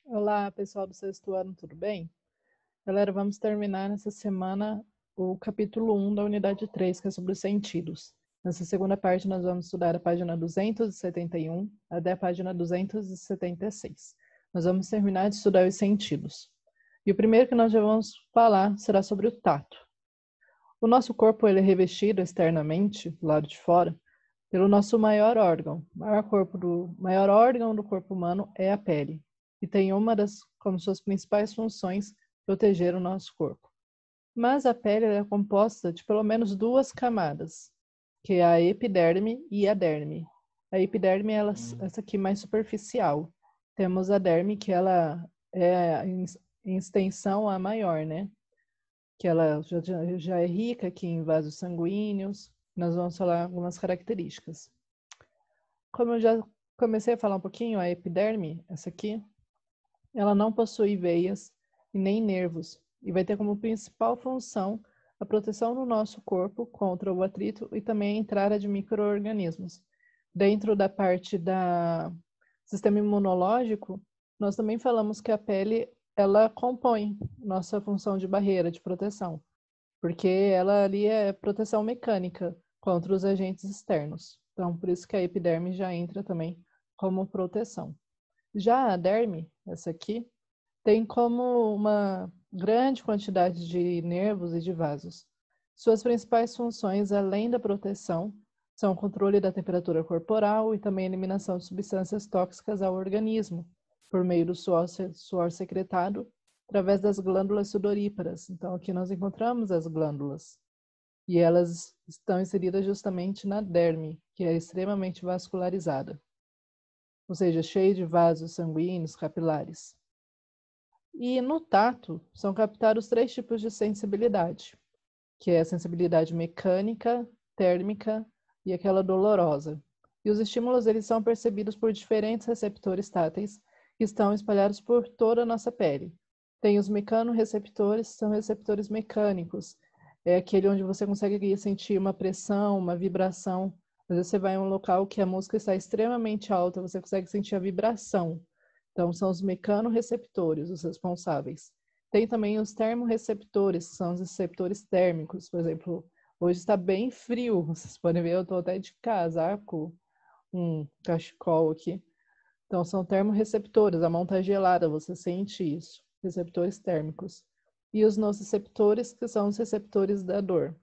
Olá, pessoal do sexto ano, tudo bem? Galera, vamos terminar nessa semana o capítulo 1 da unidade 3, que é sobre os sentidos. Nessa segunda parte, nós vamos estudar a página 271 até a página 276. Nós vamos terminar de estudar os sentidos. E o primeiro que nós já vamos falar será sobre o tato. O nosso corpo ele é revestido externamente, do lado de fora, pelo nosso maior órgão. O maior órgão do corpo humano é a pele, e tem como suas principais funções, proteger o nosso corpo. Mas a pele é composta de pelo menos duas camadas, que é a epiderme e a derme. A epiderme é essa aqui mais superficial. Temos a derme, que ela é em extensão a maior, né? Que ela já é rica aqui em vasos sanguíneos. Nós vamos falar algumas características. Como eu já comecei a falar um pouquinho, a epiderme, essa aqui, ela não possui veias e nem nervos, e vai ter como principal função a proteção do nosso corpo contra o atrito e também a entrada de micro-organismos. Dentro da parte do sistema imunológico, nós também falamos que a pele, ela compõe nossa função de barreira, de proteção, porque ela ali é proteção mecânica contra os agentes externos. Então, por isso que a epiderme já entra também como proteção. Já a derme, essa aqui, tem como uma grande quantidade de nervos e de vasos. Suas principais funções, além da proteção, são o controle da temperatura corporal e também a eliminação de substâncias tóxicas ao organismo, por meio do suor secretado através das glândulas sudoríparas. Então, aqui nós encontramos as glândulas. E elas estão inseridas justamente na derme, que é extremamente vascularizada, ou seja, cheia de vasos sanguíneos, capilares. E no tato, são captados 3 tipos de sensibilidade, que é a sensibilidade mecânica, térmica e aquela dolorosa. E os estímulos eles são percebidos por diferentes receptores táteis que estão espalhados por toda a nossa pele. Tem os mecanorreceptores, que são receptores mecânicos. É aquele onde você consegue sentir uma pressão, uma vibração. Às vezes você vai em um local que a música está extremamente alta, você consegue sentir a vibração. Então, são os mecanorreceptores os responsáveis. Tem também os termorreceptores, que são os receptores térmicos. Por exemplo, hoje está bem frio, vocês podem ver, eu estou até de casaco, um cachecol aqui. Então, são termorreceptores, a mão está gelada, você sente isso. Receptores térmicos. E os nociceptores, que são os receptores da dor.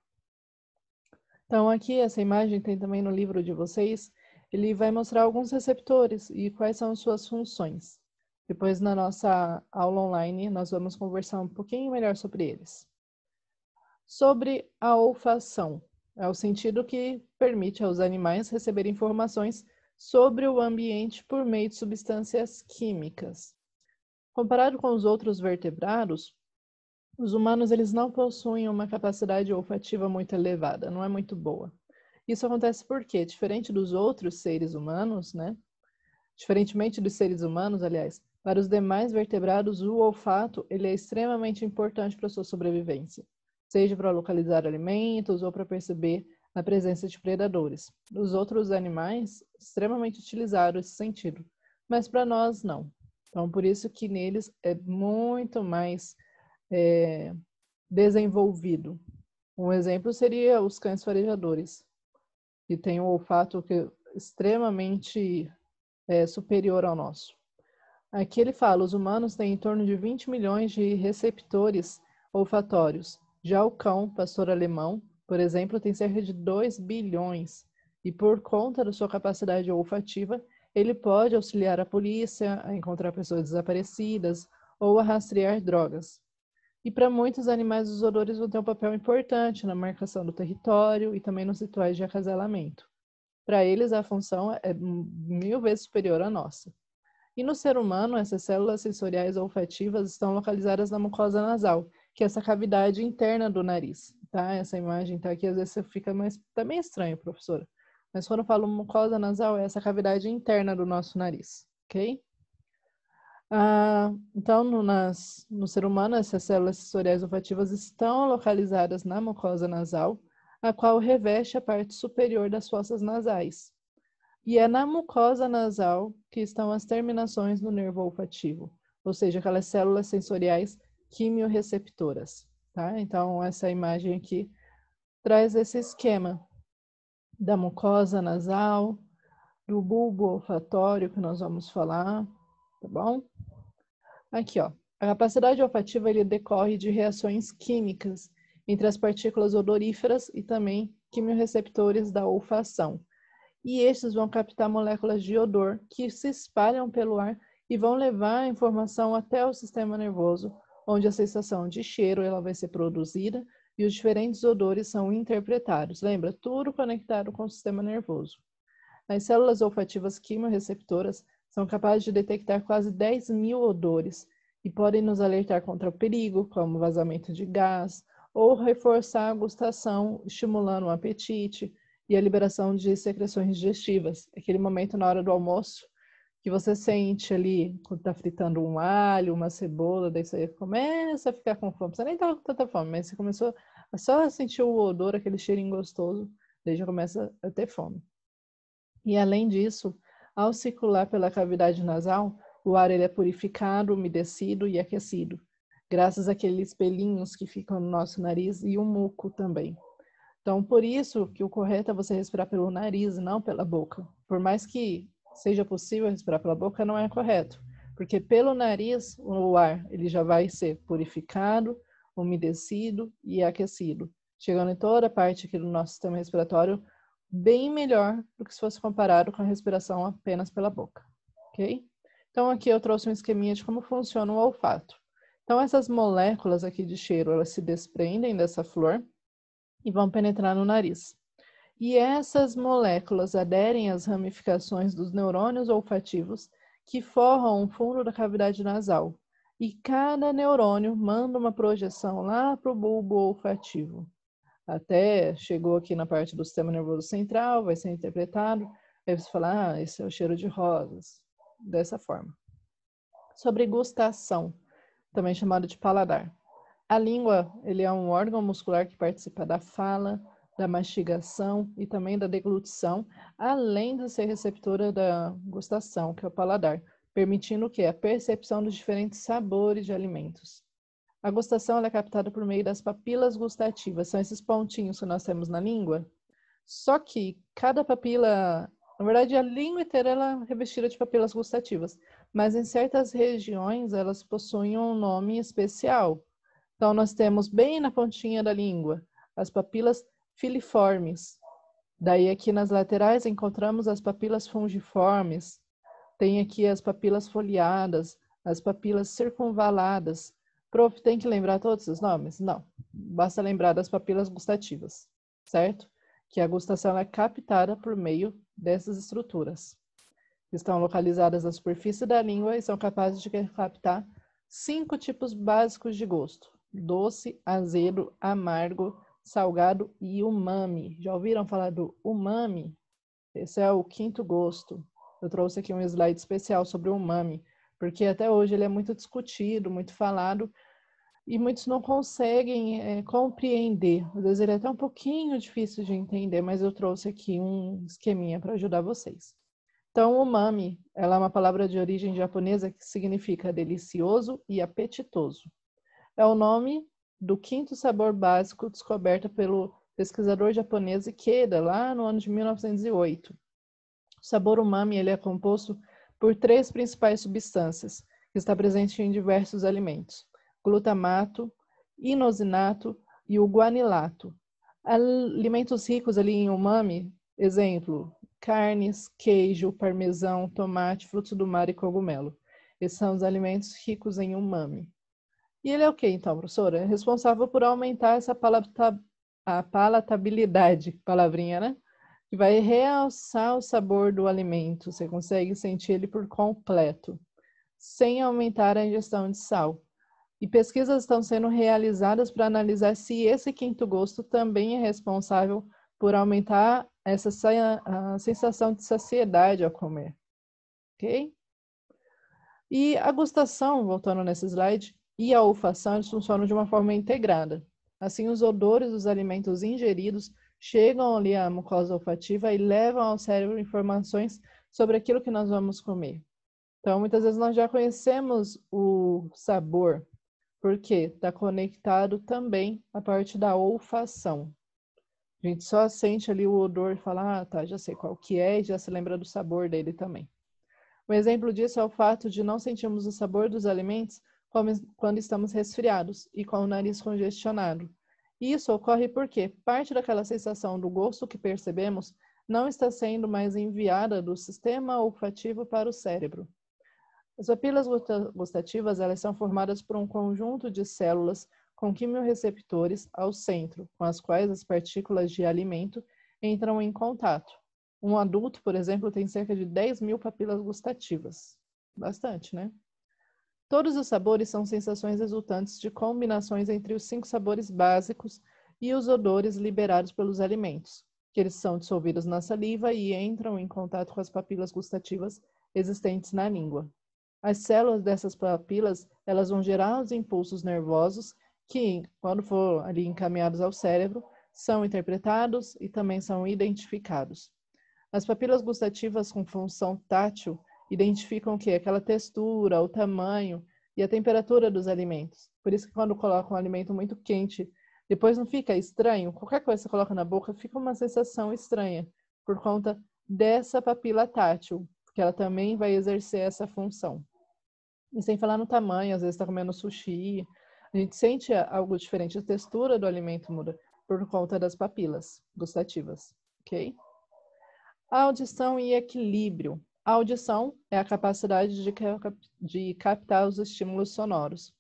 Então, aqui, essa imagem tem também no livro de vocês, ele vai mostrar alguns receptores e quais são suas funções. Depois, na nossa aula online, nós vamos conversar um pouquinho melhor sobre eles. Sobre a olfação, é o sentido que permite aos animais receber informações sobre o ambiente por meio de substâncias químicas. Comparado com os outros vertebrados, os humanos eles não possuem uma capacidade olfativa muito elevada, não é muito boa. Isso acontece porque, diferente dos outros seres humanos, né? Diferentemente dos seres humanos, aliás, para os demais vertebrados, o olfato ele é extremamente importante para a sua sobrevivência, seja para localizar alimentos ou para perceber a presença de predadores. Os outros animais, extremamente utilizaram esse sentido, mas para nós não. Então, por isso que neles é muito mais desenvolvido. Um exemplo seria os cães farejadores, que têm um olfato extremamente superior ao nosso. Aqui ele fala, os humanos têm em torno de 20 milhões de receptores olfatórios. Já o cão, pastor alemão, por exemplo, tem cerca de 2 bilhões. E por conta da sua capacidade olfativa, ele pode auxiliar a polícia a encontrar pessoas desaparecidas ou a rastrear drogas. E para muitos animais, os odores vão ter um papel importante na marcação do território e também nos rituais de acasalamento. Para eles, a função é 1000 vezes superior à nossa. E no ser humano, essas células sensoriais olfativas estão localizadas na mucosa nasal, que é essa cavidade interna do nariz. Tá? Essa imagem está aqui, às vezes você fica mais... Tá meio estranho, professora. Mas quando eu falo mucosa nasal, é essa cavidade interna do nosso nariz, ok? Então, no ser humano, essas células sensoriais olfativas estão localizadas na mucosa nasal, a qual reveste a parte superior das fossas nasais. E é na mucosa nasal que estão as terminações do nervo olfativo. ou seja, aquelas células sensoriais quimiorreceptoras, tá? Então, essa imagem aqui traz esse esquema da mucosa nasal, do bulbo olfatório que nós vamos falar, tá bom? Aqui, ó. A capacidade olfativa ele decorre de reações químicas entre as partículas odoríferas e também quimiorreceptores da olfação. E estes vão captar moléculas de odor que se espalham pelo ar e vão levar a informação até o sistema nervoso, onde a sensação de cheiro ela vai ser produzida e os diferentes odores são interpretados. Lembra? Tudo conectado com o sistema nervoso. As células olfativas quimiorreceptoras são capazes de detectar quase 10.000 odores e podem nos alertar contra o perigo, como vazamento de gás, ou reforçar a gustação, estimulando o apetite e a liberação de secreções digestivas. Aquele momento na hora do almoço que você sente ali, quando está fritando um alho, uma cebola, daí você começa a ficar com fome. Você nem está com tanta fome, mas você começou a só sentir o odor, aquele cheirinho gostoso, daí já começa a ter fome. E além disso, ao circular pela cavidade nasal, o ar ele é purificado, umedecido e aquecido, graças àqueles pelinhos que ficam no nosso nariz e o muco também. Então, por isso que o correto é você respirar pelo nariz, não pela boca. Por mais que seja possível respirar pela boca, não é correto, porque pelo nariz o ar ele já vai ser purificado, umedecido e aquecido, chegando em toda a parte aqui do nosso sistema respiratório, bem melhor do que se fosse comparado com a respiração apenas pela boca, ok? Então aqui eu trouxe um esqueminha de como funciona o olfato. Então essas moléculas aqui de cheiro, elas se desprendem dessa flor e vão penetrar no nariz. E essas moléculas aderem às ramificações dos neurônios olfativos que forram o fundo da cavidade nasal. E cada neurônio manda uma projeção lá para o bulbo olfativo. Até chegou aqui na parte do sistema nervoso central, vai ser interpretado, aí você fala, esse é o cheiro de rosas, dessa forma. Sobre gustação, também chamado de paladar. A língua, ele é um órgão muscular que participa da fala, da mastigação e também da deglutição, além de ser receptora da gustação, que é o paladar, permitindo o quê? A percepção dos diferentes sabores de alimentos. A gustação é captada por meio das papilas gustativas, são esses pontinhos que nós temos na língua. Só que cada papila, na verdade a língua inteira ela é revestida de papilas gustativas, mas em certas regiões elas possuem um nome especial. Então nós temos bem na pontinha da língua as papilas filiformes. Daí aqui nas laterais encontramos as papilas fungiformes. Tem aqui as papilas foliadas, as papilas circunvaladas. Prof, tem que lembrar todos os nomes? Não. Basta lembrar das papilas gustativas, certo? Que a gustação é captada por meio dessas estruturas. Estão localizadas na superfície da língua e são capazes de captar 5 tipos básicos de gosto: doce, azedo, amargo, salgado e umami. Já ouviram falar do umami? Esse é o 5º gosto. Eu trouxe aqui um slide especial sobre o umami, porque até hoje ele é muito discutido, muito falado, e muitos não conseguem compreender. Às vezes ele é até um pouquinho difícil de entender, mas eu trouxe aqui um esqueminha para ajudar vocês. Então, umami, ela é uma palavra de origem japonesa que significa delicioso e apetitoso. É o nome do 5º sabor básico descoberto pelo pesquisador japonês Ikeda, lá no ano de 1908. O sabor umami ele é composto por 3 principais substâncias, que está presente em diversos alimentos: glutamato, inosinato e o guanilato. Alimentos ricos ali em umami, exemplo, carnes, queijo, parmesão, tomate, frutos do mar e cogumelo. Esses são os alimentos ricos em umami. E ele é o que, então, professora? É responsável por aumentar essa palatabilidade, palavrinha, né? Que vai realçar o sabor do alimento. Você consegue sentir ele por completo, sem aumentar a ingestão de sal. E pesquisas estão sendo realizadas para analisar se esse 5º gosto também é responsável por aumentar essa a sensação de saciedade ao comer. Ok? E a gustação, voltando nesse slide, e a olfação eles funcionam de uma forma integrada. Assim, os odores dos alimentos ingeridos chegam ali à mucosa olfativa e levam ao cérebro informações sobre aquilo que nós vamos comer. Então, muitas vezes nós já conhecemos o sabor, porque está conectado também à parte da olfação. A gente só sente ali o odor e fala, ah, tá, já sei qual que é, e já se lembra do sabor dele também. Um exemplo disso é o fato de não sentirmos o sabor dos alimentos quando estamos resfriados e com o nariz congestionado. Isso ocorre porque parte daquela sensação do gosto que percebemos não está sendo mais enviada do sistema olfativo para o cérebro. As papilas gustativas, elas são formadas por um conjunto de células com quimiorreceptores ao centro, com as quais as partículas de alimento entram em contato. Um adulto, por exemplo, tem cerca de 10.000 papilas gustativas. Bastante, né? Todos os sabores são sensações resultantes de combinações entre os 5 sabores básicos e os odores liberados pelos alimentos, que eles são dissolvidos na saliva e entram em contato com as papilas gustativas existentes na língua. As células dessas papilas, elas vão gerar os impulsos nervosos que, quando for ali encaminhados ao cérebro, são interpretados e também são identificados. As papilas gustativas com função tátil identificam o quê? Aquela textura, o tamanho e a temperatura dos alimentos. Por isso que quando coloca um alimento muito quente, depois não fica estranho? Qualquer coisa que você coloca na boca fica uma sensação estranha, por conta dessa papila tátil, que ela também vai exercer essa função. E sem falar no tamanho, às vezes está comendo sushi, a gente sente algo diferente, a textura do alimento muda por conta das papilas gustativas, ok? Audição e equilíbrio. A audição é a capacidade de captar os estímulos sonoros.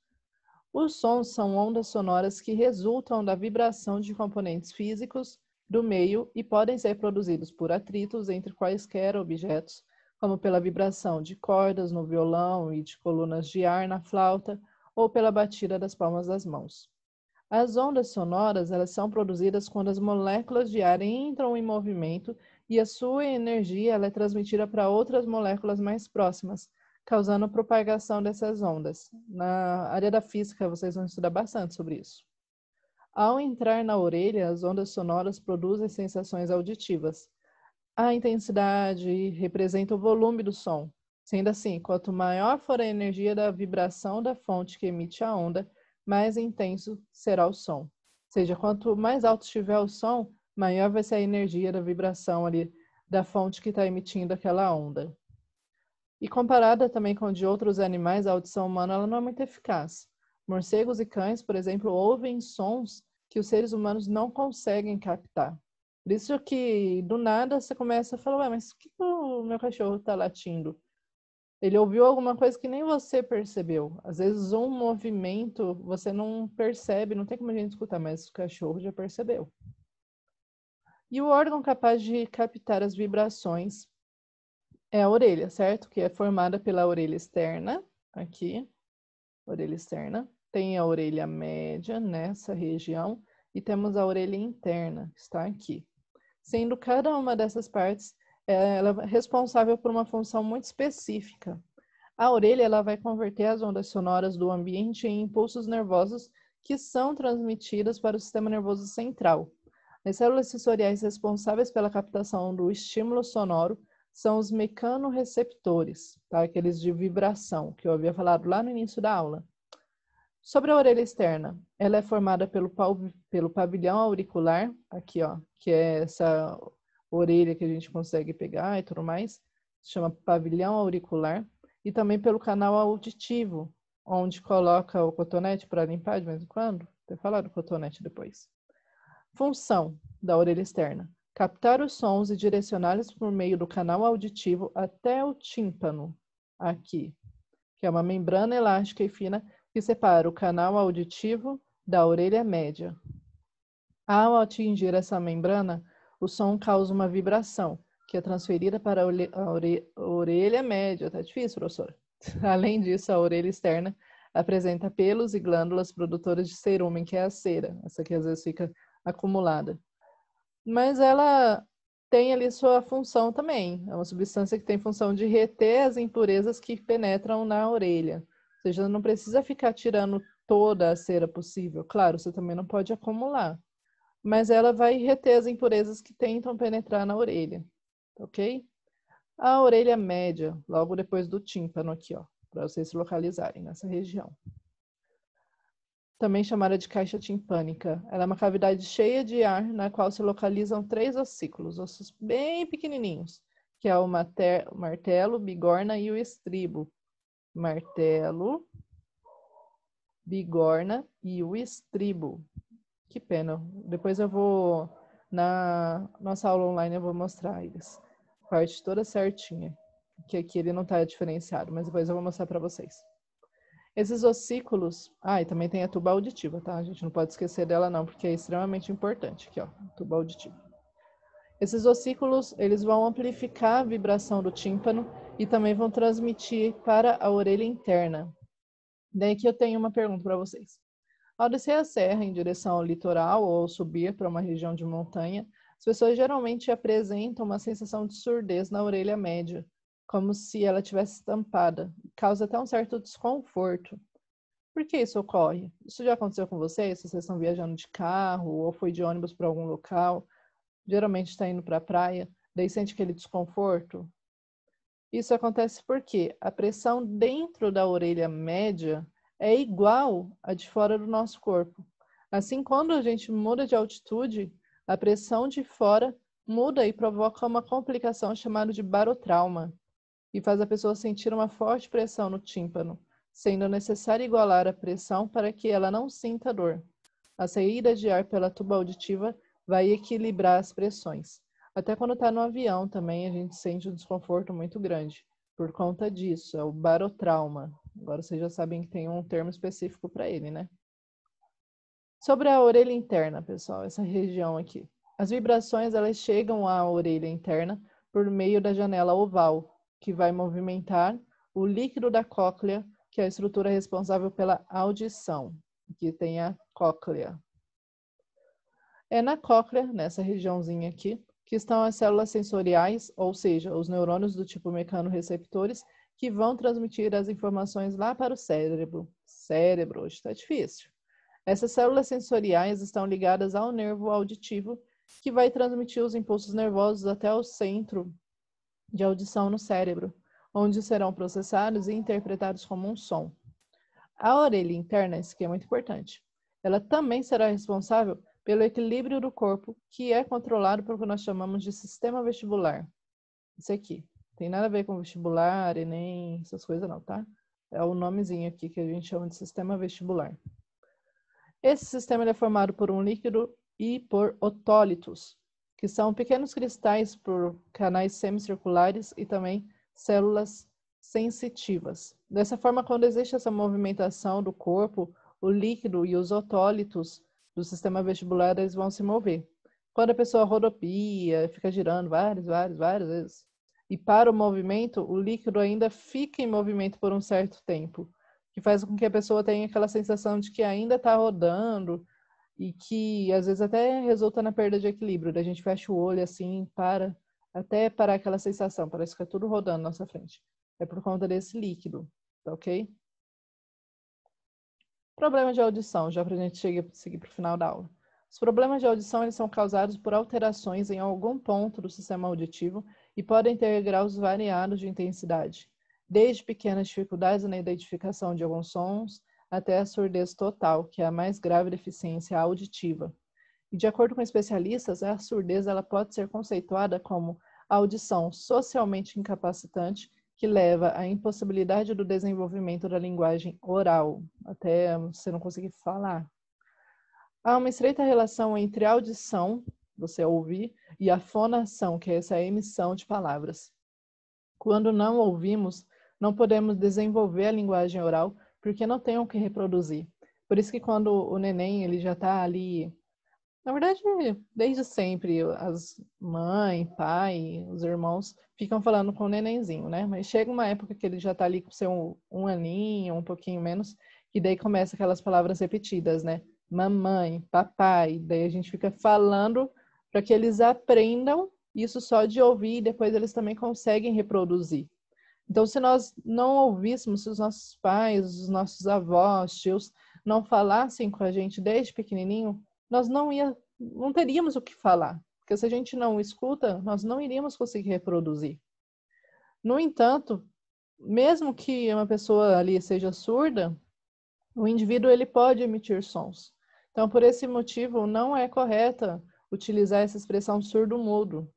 Os sons são ondas sonoras que resultam da vibração de componentes físicos do meio e podem ser produzidos por atritos entre quaisquer objetos, como pela vibração de cordas no violão e de colunas de ar na flauta, ou pela batida das palmas das mãos. As ondas sonoras, elas são produzidas quando as moléculas de ar entram em movimento e a sua energia ela é transmitida para outras moléculas mais próximas, causando a propagação dessas ondas. Na área da física, vocês vão estudar bastante sobre isso. Ao entrar na orelha, as ondas sonoras produzem sensações auditivas. A intensidade representa o volume do som. Sendo assim, quanto maior for a energia da vibração da fonte que emite a onda, mais intenso será o som. Ou seja, quanto mais alto estiver o som, maior vai ser a energia da vibração ali da fonte que está emitindo aquela onda. E comparada também com de outros animais, a audição humana ela não é muito eficaz. Morcegos e cães, por exemplo, ouvem sons que os seres humanos não conseguem captar. Por isso que, do nada, você começa a falar, ué, mas por que o meu cachorro está latindo? Ele ouviu alguma coisa que nem você percebeu. Às vezes, um movimento você não percebe, não tem como a gente escutar, mas o cachorro já percebeu. E o órgão capaz de captar as vibrações é a orelha, certo? Que é formada pela orelha externa, aqui, orelha externa. Tem a orelha média nessa região e temos a orelha interna, que está aqui. Sendo cada uma dessas partes ela é responsável por uma função muito específica. A orelha ela vai converter as ondas sonoras do ambiente em impulsos nervosos que são transmitidas para o sistema nervoso central. As células sensoriais responsáveis pela captação do estímulo sonoro são os mecanorreceptores, tá? Aqueles de vibração, que eu havia falado lá no início da aula. Sobre a orelha externa, ela é formada pelo pavilhão auricular, aqui, ó, que é essa orelha que a gente consegue pegar e tudo mais, se chama pavilhão auricular, e também pelo canal auditivo, onde coloca o cotonete para limpar de vez em quando. Vou ter falado do cotonete depois. Função da orelha externa: captar os sons e direcioná-los por meio do canal auditivo até o tímpano, aqui, que é uma membrana elástica e fina que separa o canal auditivo da orelha média. Ao atingir essa membrana, o som causa uma vibração, que é transferida para a orelha média. Tá difícil, professora? Além disso, a orelha externa apresenta pelos e glândulas produtoras de cerumen, que é a cera. Essa aqui às vezes fica acumulada. Mas ela tem ali sua função também. É uma substância que tem função de reter as impurezas que penetram na orelha. Ou seja, não precisa ficar tirando toda a cera possível. Claro, você também não pode acumular. Mas ela vai reter as impurezas que tentam penetrar na orelha. Ok? A orelha média, logo depois do tímpano aqui, ó, para vocês se localizarem nessa região. Também chamada de caixa timpânica. Ela é uma cavidade cheia de ar na qual se localizam 3 ossículos, ossos bem pequenininhos, que é o martelo, bigorna e o estribo. Martelo, bigorna e o estribo. Que pena. Depois eu vou, na nossa aula online, eu vou mostrar eles. Parte toda certinha. Que aqui ele não está diferenciado, mas depois eu vou mostrar para vocês. Esses ossículos... e também tem a tuba auditiva, tá? A gente não pode esquecer dela não, porque é extremamente importante. Aqui, ó, tuba auditiva. Esses ossículos, eles vão amplificar a vibração do tímpano e também vão transmitir para a orelha interna. Daí que eu tenho uma pergunta para vocês. Ao descer a serra em direção ao litoral ou subir para uma região de montanha, as pessoas geralmente apresentam uma sensação de surdez na orelha média, como se ela tivesse tampada. Causa até um certo desconforto. Por que isso ocorre? Isso já aconteceu com vocês? Se vocês estão viajando de carro ou foi de ônibus para algum local, geralmente está indo para a praia, daí sente aquele desconforto? Isso acontece porque a pressão dentro da orelha média é igual à de fora do nosso corpo. Assim, quando a gente muda de altitude, a pressão de fora muda e provoca uma complicação chamada de barotrauma, e faz a pessoa sentir uma forte pressão no tímpano, sendo necessário igualar a pressão para que ela não sinta dor. A saída de ar pela tuba auditiva vai equilibrar as pressões. Até quando está no avião também a gente sente um desconforto muito grande. Por conta disso, é o barotrauma. Agora vocês já sabem que tem um termo específico para ele, né? Sobre a orelha interna, pessoal, essa região aqui. As vibrações, elas chegam à orelha interna por meio da janela oval, que vai movimentar o líquido da cóclea, que é a estrutura responsável pela audição. Aqui tem a cóclea. É na cóclea, nessa regiãozinha aqui, que estão as células sensoriais, ou seja, os neurônios do tipo mecanoreceptores, que vão transmitir as informações lá para o cérebro. Cérebro, hoje está difícil. Essas células sensoriais estão ligadas ao nervo auditivo, que vai transmitir os impulsos nervosos até o centro de audição no cérebro, onde serão processados e interpretados como um som. A orelha interna, isso aqui é muito importante, ela também será responsável pelo equilíbrio do corpo, que é controlado pelo que nós chamamos de sistema vestibular. Isso aqui. Tem nada a ver com vestibular, Enem, essas coisas não, tá? É o nomezinho aqui que a gente chama de sistema vestibular. Esse sistema é formado por um líquido e por otólitos, que são pequenos cristais por canais semicirculares e também células sensitivas. Dessa forma, quando existe essa movimentação do corpo, o líquido e os otólitos do sistema vestibular, eles vão se mover. Quando a pessoa rodopia, fica girando várias vezes, e para o movimento, o líquido ainda fica em movimento por um certo tempo, que faz com que a pessoa tenha aquela sensação de que ainda está rodando e que às vezes até resulta na perda de equilíbrio. A gente fecha o olho assim, até parar aquela sensação, parece que é tudo rodando na nossa frente. É por conta desse líquido, tá ok? Problema de audição, já para a gente seguir para o final da aula. Os problemas de audição eles são causados por alterações em algum ponto do sistema auditivo e podem ter graus variados de intensidade, desde pequenas dificuldades na identificação de alguns sons até a surdez total, que é a mais grave deficiência auditiva. E de acordo com especialistas, a surdez ela pode ser conceituada como a audição socialmente incapacitante que leva à impossibilidade do desenvolvimento da linguagem oral, até você não conseguir falar. Há uma estreita relação entre a audição, você ouvir, e a fonação, que é essa emissão de palavras. Quando não ouvimos, não podemos desenvolver a linguagem oral, porque não tem o que reproduzir. Por isso que quando o neném ele já está ali, na verdade, desde sempre, as mãe, pai, os irmãos ficam falando com o nenenzinho, né? Mas chega uma época que ele já está ali com seu um aninho, um pouquinho menos, e daí começa aquelas palavras repetidas, né? Mamãe, papai, daí a gente fica falando para que eles aprendam isso só de ouvir e depois eles também conseguem reproduzir. Então, se nós não ouvíssemos, se os nossos pais, os nossos avós, tios, não falassem com a gente desde pequenininho, nós não teríamos o que falar. Porque se a gente não escuta, nós não iríamos conseguir reproduzir. No entanto, mesmo que uma pessoa ali seja surda, o indivíduo ele pode emitir sons. Então, por esse motivo, não é correta utilizar essa expressão surdo-mudo.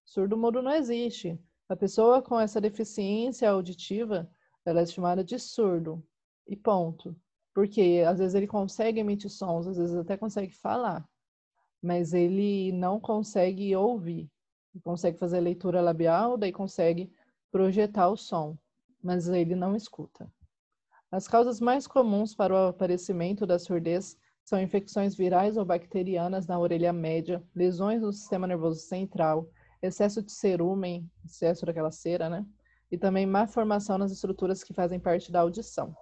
Surdo-mudo não existe. A pessoa com essa deficiência auditiva, ela é chamada de surdo. E ponto. Porque às vezes ele consegue emitir sons, às vezes até consegue falar, mas ele não consegue ouvir. Ele consegue fazer leitura labial, daí consegue projetar o som, mas ele não escuta. As causas mais comuns para o aparecimento da surdez são infecções virais ou bacterianas na orelha média, lesões no sistema nervoso central, excesso de cerúmen, excesso daquela cera, né? E também má formação nas estruturas que fazem parte da audição.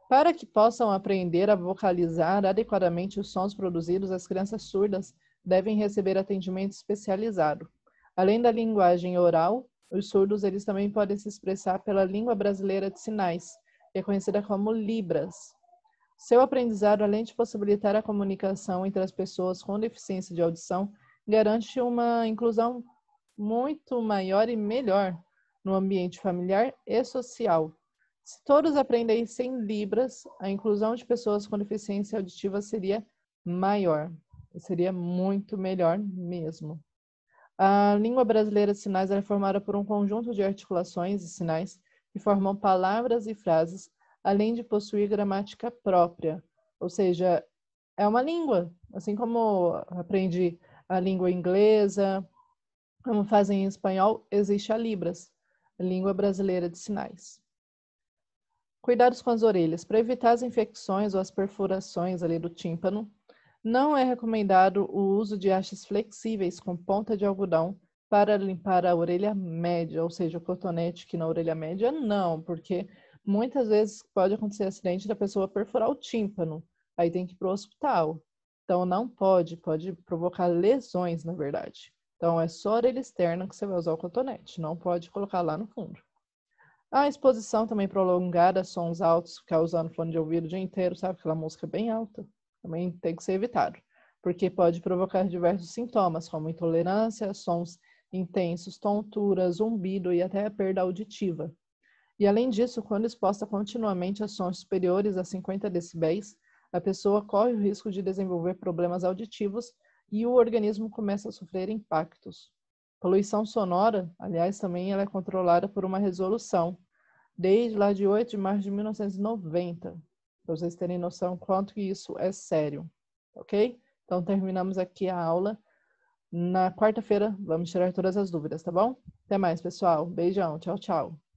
Para que possam aprender a vocalizar adequadamente os sons produzidos, as crianças surdas devem receber atendimento especializado. Além da linguagem oral, os surdos eles também podem se expressar pela língua brasileira de sinais, que é conhecida como Libras. Seu aprendizado, além de possibilitar a comunicação entre as pessoas com deficiência de audição, garante uma inclusão muito maior e melhor no ambiente familiar e social. Se todos aprendessem Libras, a inclusão de pessoas com deficiência auditiva seria maior, seria muito melhor mesmo. A língua brasileira de sinais é formada por um conjunto de articulações e sinais que formam palavras e frases, além de possuir gramática própria, ou seja, é uma língua, assim como aprendi a língua inglesa, como fazem em espanhol, existe a Libras, a língua brasileira de sinais. Cuidados com as orelhas. Para evitar as infecções ou as perfurações ali do tímpano, não é recomendado o uso de hastes flexíveis com ponta de algodão para limpar a orelha média, ou seja, o cotonete aqui na orelha média, não, porque muitas vezes pode acontecer acidente da pessoa perfurar o tímpano, aí tem que ir para o hospital. Então não pode provocar lesões, na verdade. Então é só a orelha externa que você vai usar o cotonete, não pode colocar lá no fundo. A exposição também prolongada a sons altos, ficar usando fone de ouvido o dia inteiro, sabe? Aquela música bem alta, também tem que ser evitado, porque pode provocar diversos sintomas, como intolerância, sons intensos, tontura, zumbido e até a perda auditiva. E além disso, quando exposta continuamente a sons superiores a 50 decibéis, a pessoa corre o risco de desenvolver problemas auditivos e o organismo começa a sofrer impactos. Poluição sonora, aliás, também ela é controlada por uma resolução, desde lá de 8 de março de 1990, para vocês terem noção quanto que isso é sério, ok? Então, terminamos aqui a aula. Na quarta-feira, vamos tirar todas as dúvidas, tá bom? Até mais, pessoal. Beijão. Tchau, tchau.